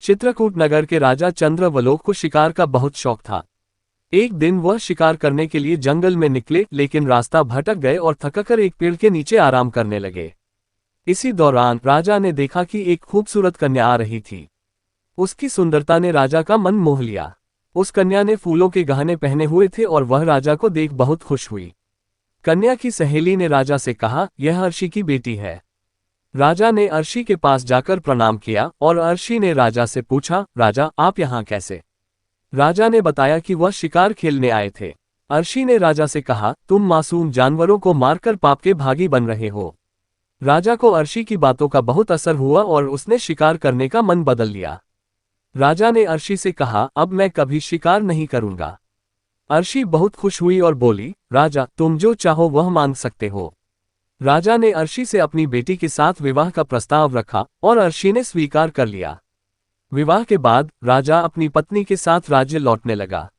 चित्रकूट नगर के राजा चंद्रवलोक को शिकार का बहुत शौक था। एक दिन वह शिकार करने के लिए जंगल में निकले, लेकिन रास्ता भटक गए और थककर एक पेड़ के नीचे आराम करने लगे। इसी दौरान राजा ने देखा कि एक खूबसूरत कन्या आ रही थी। उसकी सुंदरता ने राजा का मन मोह लिया। उस कन्या ने फूलों के गहने पहने हुए थे और वह राजा को देख बहुत खुश हुई। कन्या की सहेली ने राजा से कहा, यह अर्शी की बेटी है। राजा ने अर्शी के पास जाकर प्रणाम किया और अर्शी ने राजा से पूछा, राजा आप यहाँ कैसे? राजा ने बताया कि वह शिकार खेलने आए थे। अर्शी ने राजा से कहा, तुम मासूम जानवरों को मारकर पाप के भागी बन रहे हो। राजा को अर्शी की बातों का बहुत असर हुआ और उसने शिकार करने का मन बदल लिया। राजा ने अर्शी से कहा, अब मैं कभी शिकार नहीं करूंगा। अर्शी बहुत खुश हुई और बोली, राजा तुम जो चाहो वह मांग सकते हो। राजा ने अर्शी से अपनी बेटी के साथ विवाह का प्रस्ताव रखा और अर्शी ने स्वीकार कर लिया। विवाह के बाद राजा अपनी पत्नी के साथ राज्य लौटने लगा।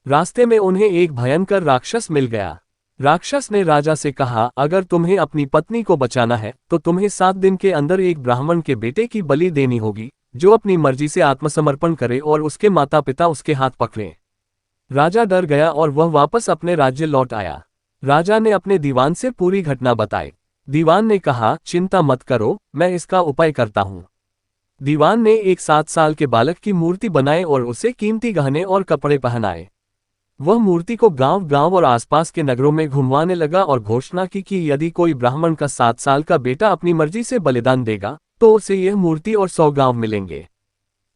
रास्ते में उन्हें एक भयंकर राक्षस मिल गया। राक्षस ने राजा से कहा, अगर तुम्हें अपनी पत्नी को बचाना है तो तुम्हें 7 दिन के अंदर एक ब्राह्मण के बेटे की बलि देनी होगी, जो अपनी मर्जी से आत्मसमर्पण करे और उसके माता पिता उसके हाथ पकड़े। राजा डर गया और वह वापस अपने राज्य लौट आया। राजा ने अपने दीवान से पूरी घटना बताई। दीवान ने कहा, चिंता मत करो, मैं इसका उपाय करता हूँ। दीवान ने एक 7 साल के बालक की मूर्ति बनाई और उसे कीमती गहने और कपड़े पहनाए। वह मूर्ति को गांव-गांव और आसपास के नगरों में घुमवाने लगा और घोषणा की कि यदि कोई ब्राह्मण का 7 साल का बेटा अपनी मर्जी से बलिदान देगा तो उसे यह मूर्ति और 100 गांव मिलेंगे।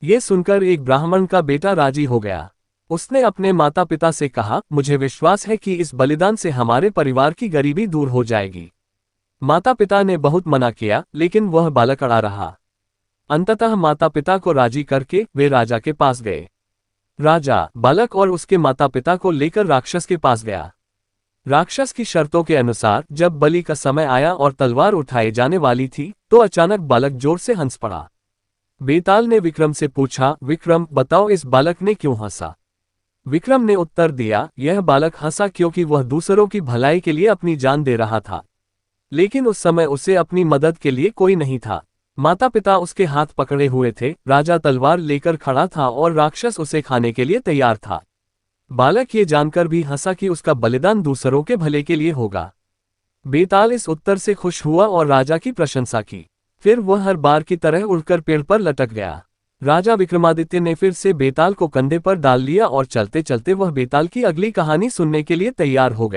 ये सुनकर एक ब्राह्मण का बेटा राजी हो गया। उसने अपने माता पिता से कहा, मुझे विश्वास है कि इस बलिदान से हमारे परिवार की गरीबी दूर हो जाएगी। माता पिता ने बहुत मना किया, लेकिन वह बालक अड़ा रहा। अंततः माता पिता को राजी करके वे राजा के पास गए। राजा बालक और उसके माता पिता को लेकर राक्षस के पास गया। राक्षस की शर्तों के अनुसार जब बलि का समय आया और तलवार उठाए जाने वाली थी तो अचानक बालक जोर से हंस पड़ा। बेताल ने विक्रम से पूछा, विक्रम बताओ इस बालक ने क्यों हंसा? विक्रम ने उत्तर दिया, यह बालक हंसा क्योंकि वह दूसरों की भलाई के लिए अपनी जान दे रहा था, लेकिन उस समय उसे अपनी मदद के लिए कोई नहीं था। माता पिता उसके हाथ पकड़े हुए थे, राजा तलवार लेकर खड़ा था और राक्षस उसे खाने के लिए तैयार था। बालक ये जानकर भी हंसा कि उसका बलिदान दूसरों के भले के लिए होगा। बेताल इस उत्तर से खुश हुआ और राजा की प्रशंसा की। फिर वह हर बार की तरह उड़कर पेड़ पर लटक गया। राजा विक्रमादित्य ने फिर से बेताल को कंधे पर डाल लिया और चलते चलते वह बेताल की अगली कहानी सुनने के लिए तैयार हो गए।